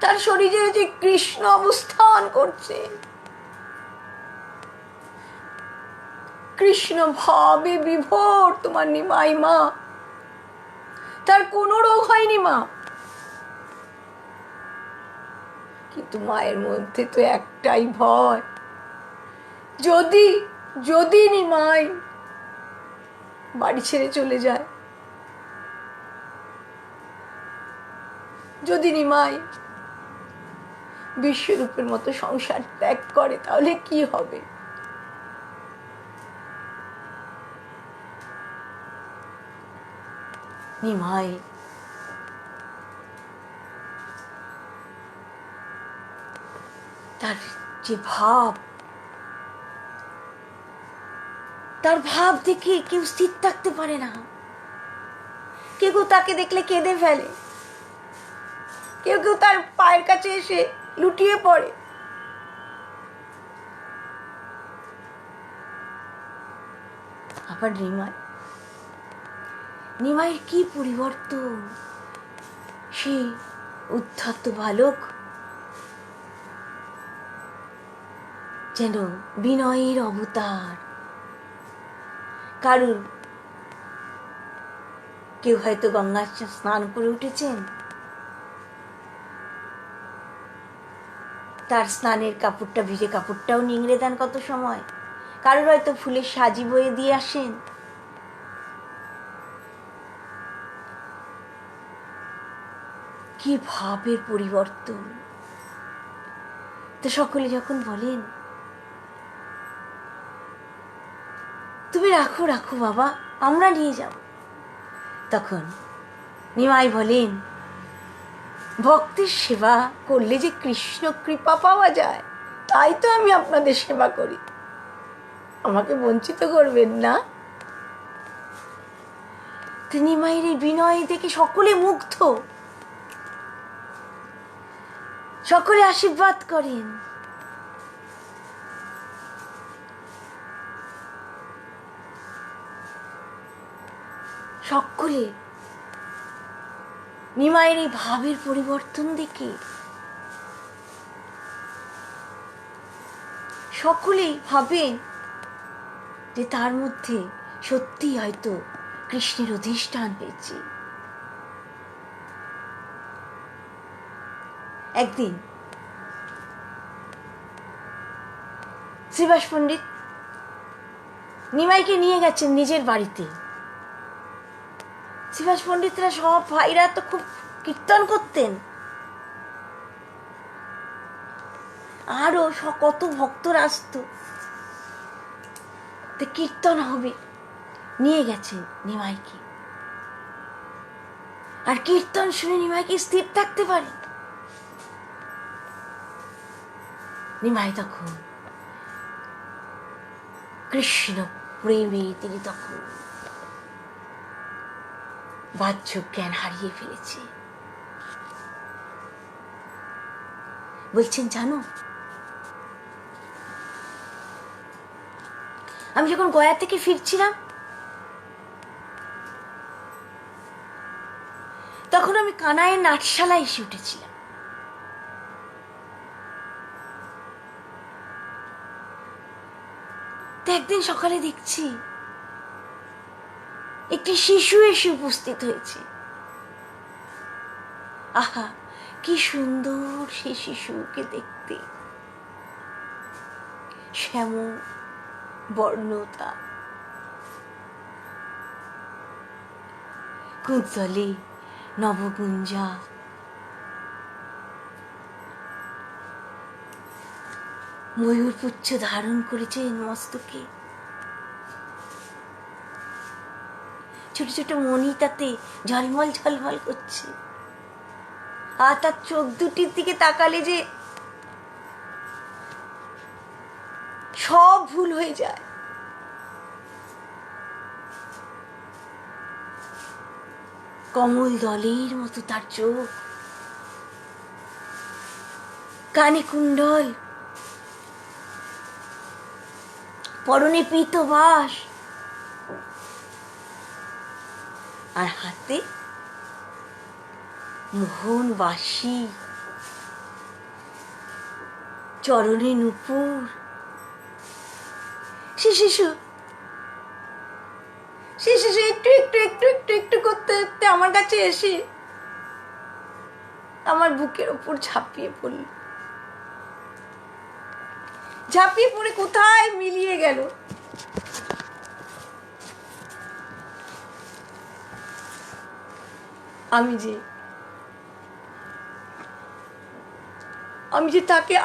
তার শরীরে যে কৃষ্ণ অবস্থান করছে, কৃষ্ণ ভাবে বিভোর তোমার নিমাই মা, তার কোনো রোগ হয়নি মা। কিন্তু মায়ের মধ্যে তো একটাই ভয়, যদি যদি নিমাই বাড়ি ছেড়ে চলে যায়, যদি নিমাই বিশ্বরূপের মতো সংসার ত্যাগ করে, তাহলে কি হবে? নিমাই তার যে ভাব, তার ভাব দেখে কেউ স্থির থাকতে পারে না। কেউ তাকে দেখলে কেঁদে ফেলে, কেউ কেউ তার পায়ের কাছে এসে লুটিয়ে পড়ে। আবার নিমাইয়ের কি পরিবর্তন! সে উদ্ধত বালক যেন বিনয়ের অবতার। কারুর কেউ হয়তো গঙ্গার স্নান করে উঠেছেন, তার স্নানের কাপড়টা, ভিজে কাপড়টাও নিংড়ে দেন কত সময়। কারোর হয়তো ফুলের সাজি বয়ে দিয়ে আসেন। কি ভাবের পরিবর্তন! তো সকলে যখন বলেন, তুমি রাখো রাখো বাবা, আমরা নিয়ে যাব, তখন নিমাই বলেন, ভক্তের সেবা করলে যে কৃষ্ণ কৃপা পাওয়া যায়, তাই তো আমি আপনাদের সেবা করি, আমাকে বঞ্চিত করবেন না। নিমাইয়ের এই বিনয় দেখে সকলে মুগ্ধ, সকলে আশীর্বাদ করেন। সকলে নিমাইয়ের এই ভাবের পরিবর্তন দেখে সকলেই ভাবেন যে তার মধ্যে সত্যি হয়তো কৃষ্ণের অধিষ্ঠান হয়েছে। একদিন শ্রীবাস পণ্ডিত নিমাইকে নিয়ে গেছেন নিজের বাড়িতে। শ্রীবাস পণ্ডিতরা সব ভাইরা তো খুব কীর্তন করতেন, আরো কত ভক্তরা আসতো, কীর্তন হবে, নিয়ে গেছেন নিমাইকে। আর কীর্তন শুনে নিমাইকে স্থির থাকতে পারে? নিমাই তখন কৃষ্ণ প্রেমে তিনি তখন বাহ্য জ্ঞান হারিয়ে ফেলেছে। বলছেন, জানো, আমি যখন গয়া থেকে ফিরছিলাম, তখন আমি কানাইয়ের নাটশালায় এসে উঠেছিলাম। তো একদিন সকালে দেখছি একটি শিশু এসে উপস্থিত হয়েছে। আহা, কি সুন্দর সে শিশুকে দেখতে, শ্যাম বর্ণতা, কুন্তলে নবগুঞ্জা, ময়ূরপুচ্ছ ধারণ করেছেন মস্তকে, ছোট ছোট মণি তাতে ঝলমল ঝলমল করছে। আর তার চোখ দুটির দিকে তাকালে যে সব ভুল হয়ে যায়। কমল দলের মতো তার চোখ, কানে কুণ্ডল, পরনে পীতবাস, আর হাতে মোহন বাঁশি, চরণে নূপুর। সে শিশু একটু একটু একটু একটু একটু করতে করতে আমার কাছে এসে আমার বুকের ওপর ঝাঁপিয়ে পড়ল। ঝাঁপিয়ে পড়ে কোথায় মিলিয়ে গেল। আমি যে তাকে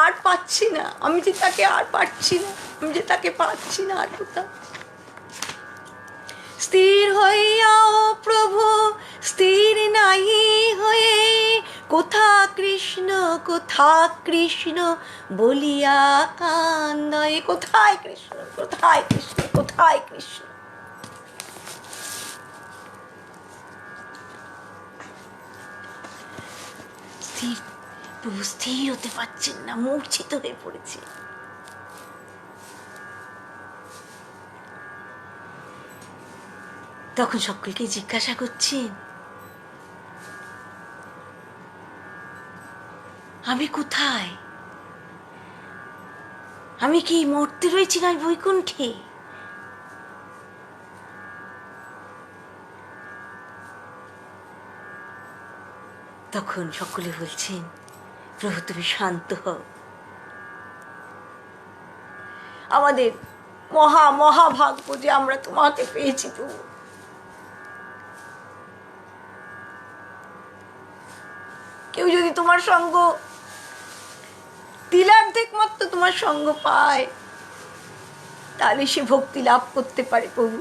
আর পাচ্ছি না, আমি যে তাকে আর পাচ্ছি না, আমি যে তাকে পাচ্ছি না আর কোথাও। স্থির হইয়াও প্রভু স্থির নাহি হয়ে, কোথা কৃষ্ণ বলিয়া কান্দয়। কোথায় কৃষ্ণ, কোথায় কৃষ্ণ, কোথায় কৃষ্ণ। প্রভু স্থির হতে পারছেন না, মূর্ছিত হয়ে পড়েছে। তখন সকলকে জিজ্ঞাসা করছেন, আমি কোথায়? আমি কি মরতে রয়েছি না বৈকুণ্ঠে? তখন সকলে বলছেন, প্রভু তুমি শান্ত হও, আমাদের মহাভাগ্য যে আমরা তোমাকে পেয়েছি। প্রভু কেউ যদি তোমার সঙ্গ তিলার্ধেক মাত্র তোমার সঙ্গ পায়, তাহলে সে ভক্তি লাভ করতে পারে। প্রভু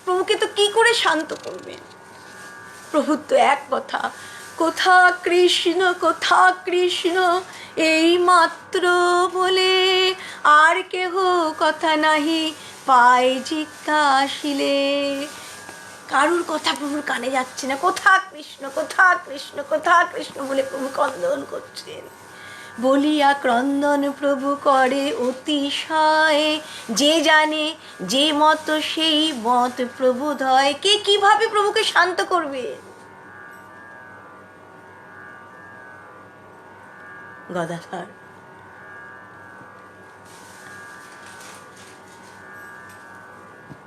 প্রভুকে তো কি করে শান্ত করবেন? প্রভুর তো এক কথা, কোথা কৃষ্ণ এই মাত্র বলে, আর কেহ কথা নাহি পায় জিজ্ঞাসিলে। কারুর কথা প্রভুর কানে যাচ্ছে না। কোথা কৃষ্ণ বলে প্রভু ক্রন্দন করছেন। বলিয়া ক্রন্দন প্রভু করে অতিশয়, যে জানে যে মত সেই মত প্রবোধয়। কে কিভাবে প্রভুকে শান্ত করবে?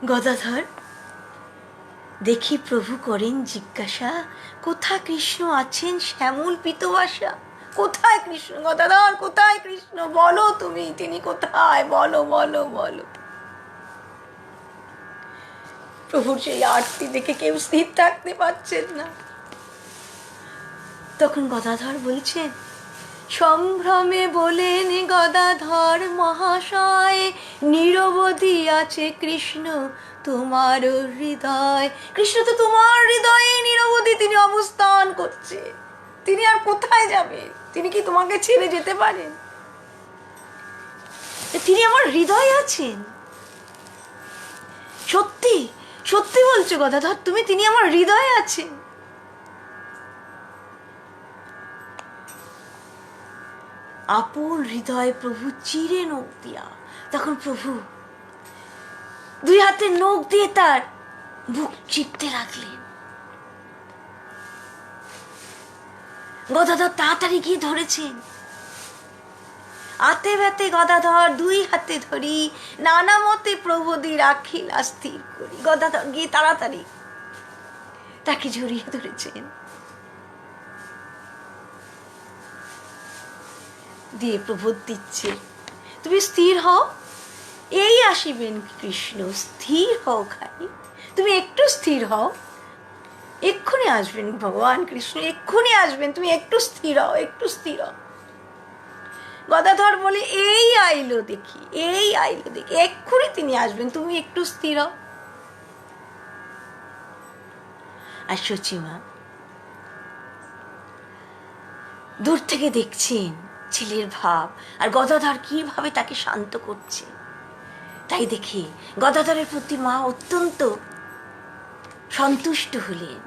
গদাধর দেখি প্রভু করেন জিজ্ঞাসা, কোথা কৃষ্ণ আছেন শ্যামল পিতবাসা। কোথায় কৃষ্ণ? গদাধর কোথায় কৃষ্ণ? বলো তুমি, তিনি কোথায়? বলো বলো বলো। প্রভুর সেই আরতি দেখে কেউ স্থির থাকতে পারছেন না। তখন গদাধর বলছেন, সম্ভ্রমে বলেন গদাধর মহাশয়, নিরবধি আছে কৃষ্ণ তোমার হৃদয়। কৃষ্ণ তো তোমার হৃদয়ে নিরবধি তিনি অবস্থান করছে। তিনি আর কোথায় যাবেন? তিনি কি তোমাকে ছেড়ে যেতে পারেন? তিনি আমার হৃদয়ে আছেন। সত্যি সত্যি বলছো গদাধর তুমি? তিনি আমার হৃদয়ে আছেন। আপন হৃদয় প্রভু চিরে নখ দিয়া, তখন প্রভু দুই হাতে নখ দিয়ে তার বুক চিপতে লাগলেন। গদাধর তাড়াতাড়ি গিয়ে ধরেছেন। আতে ব্যতে গদাধর দুই হাতে ধরি, নানা মতে প্রভুদি রাখিলা স্থির করি। গদাধর গিয়ে তাড়াতাড়ি তাকে জড়িয়ে ধরেছেন, দিয়ে প্রভু দিচ্ছে, তুমি স্থির হও, এই আসিবেন কৃষ্ণ। স্থির হও খালি, তুমি একটু স্থির হও, এক্ষুনি আসবেন ভগবান কৃষ্ণ, এক্ষুনি আসবেন, তুমি একটু স্থির হও, একটু স্থির হও। গদাধর বলে, এই আইলো দেখি, এক্ষুনি তিনি আসবেন, তুমি একটু স্থির হও। আর সচিমা দূর থেকে দেখছেন ছেলের ভাব, আর গদাধর কিভাবে তাকে শান্ত করছে। তাই দেখি গদাধরের প্রতি মা অত্যন্ত সন্তুষ্ট হলেন।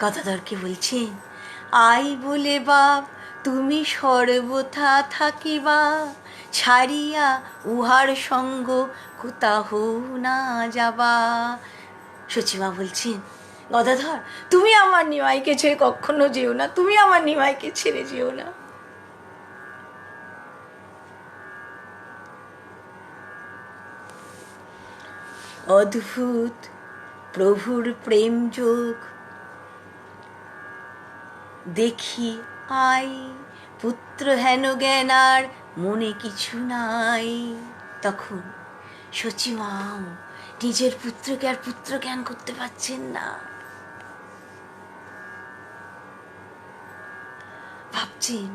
গদাধরকে বলছেন, আই বলে বাপ তুমি সর্বথা থাকিবা, ছাড়িয়া উহার সঙ্গ কোথাও না যাবা। সচিমা বলছেন, গদাধর তুমি আমার নিমাইকে ছেড়ে কখনো যেও না, তুমি আমার নিমাইকে ছেড়ে যেও না। অদ্ভুত প্রভুর প্রেম যোগ, দেখি আই পুত্র হেন জ্ঞান আর মনে কিছু নাই। তখন সচিমাও নিজের পুত্রকে আর পুত্র জ্ঞান করতে পারছেন না। ভাবছেন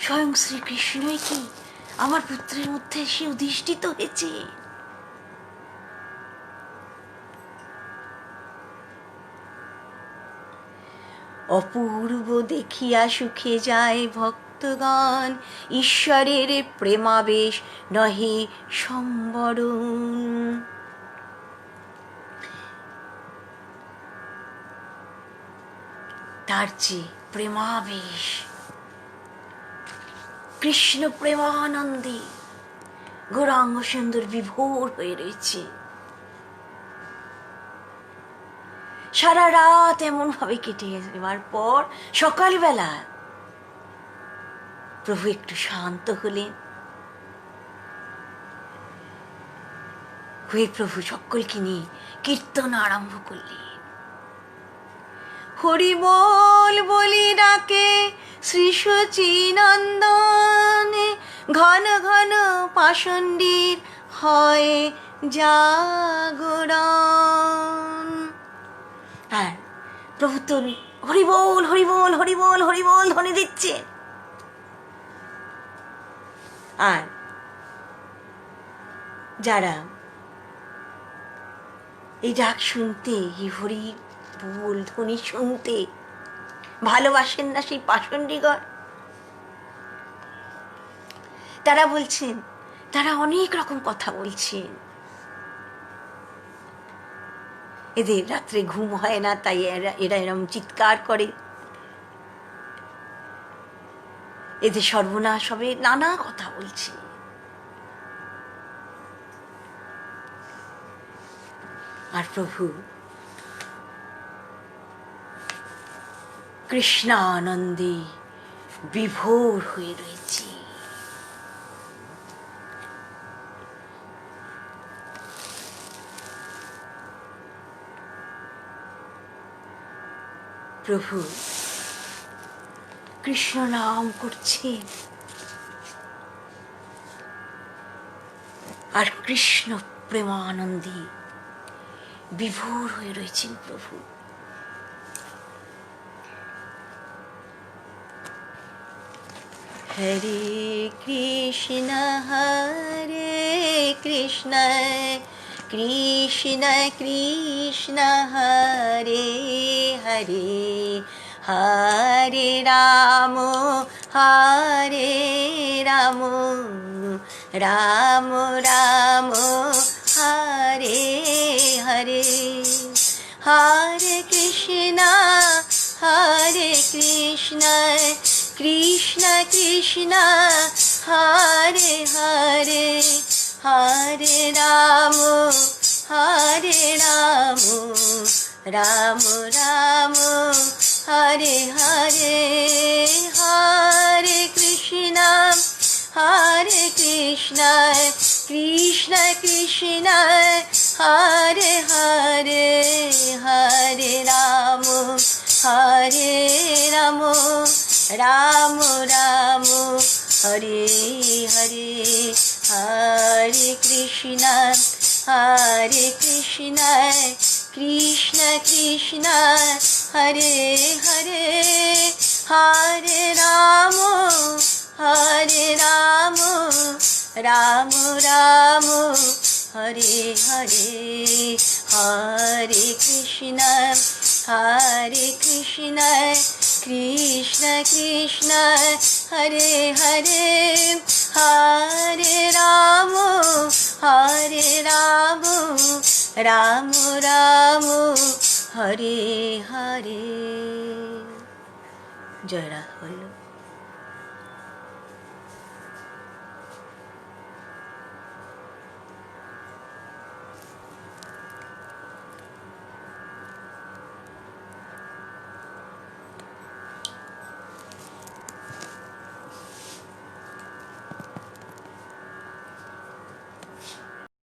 স্বয়ং শ্রীকৃষ্ণই কি আমার পুত্রের মধ্যে এসে অধিষ্ঠিত হয়েছে। অপূর্ব দেখিয়া সুখে যায় ভক্তগণ, ঈশ্বরের প্রেমাবেশ নহে সম্বরণ। তার যে প্রেমাবেশ, কৃষ্ণ প্রেমানন্দে গৌরাঙ্গ সুন্দর বিভোর হয়ে রয়েছে। সারা রাত এমন ভাবে কেটে যাওয়ার পর সকালবেলা প্রভু একটু শান্ত হলেন। হয়ে প্রভু সকলকে নিয়ে কীর্তন আরম্ভ করলেন। হরি বল বলি ডাকে শ্রী সচিনন্দন, ঘন ঘন পাষণ্ডীর হয় জাগরণ। আর প্রভু তো হরি বল হরি বল হরি বল হরি বল ধ্বনি দিচ্ছে। আর যারা এই ডাক শুনতে, এই হরি বল ধ্বনি শুনতে ভালোবাসেন না সেই পাষণ্ডীগণ, তারা বলছেন, তারা অনেক রকম কথা বলছেন। এদের রাত্রে ঘুম হয় না, তাই এরা এরম চিৎকার করে, এদের সর্বনাশ হবে, নানা কথা বলছে। আর প্রভু কৃষ্ণানন্দে বিভোর হয়ে রয়েছে। প্রভু কৃষ্ণ নাম করছেন আর কৃষ্ণ প্রেমানন্দে বিভোর হয়ে রয়েছেন প্রভু। হরে কৃষ্ণ কৃষ্ণ কৃষ্ণ হরে হরে, হরে রাম রাম রাম হরে হরে, হরে কৃষ্ণ কৃষ্ণ কৃষ্ণ হরে হরে, হরে রাম রাম রাম হরে হরে, হরে কৃষ্ণ কৃষ্ণ কৃষ্ণ হরে হরে, হরে রাম রাম রাম হরে হরে, হরে কৃষ্ণ কৃষ্ণ কৃষ্ণ হরে হরে, হরে রাম রাম রাম হরে হরে, হরে কৃষ্ণ কৃষ্ণ কৃষ্ণ হরে হরে, হরে রাম রাম রাম হরে হরে। জয় রাধা বল্লভ।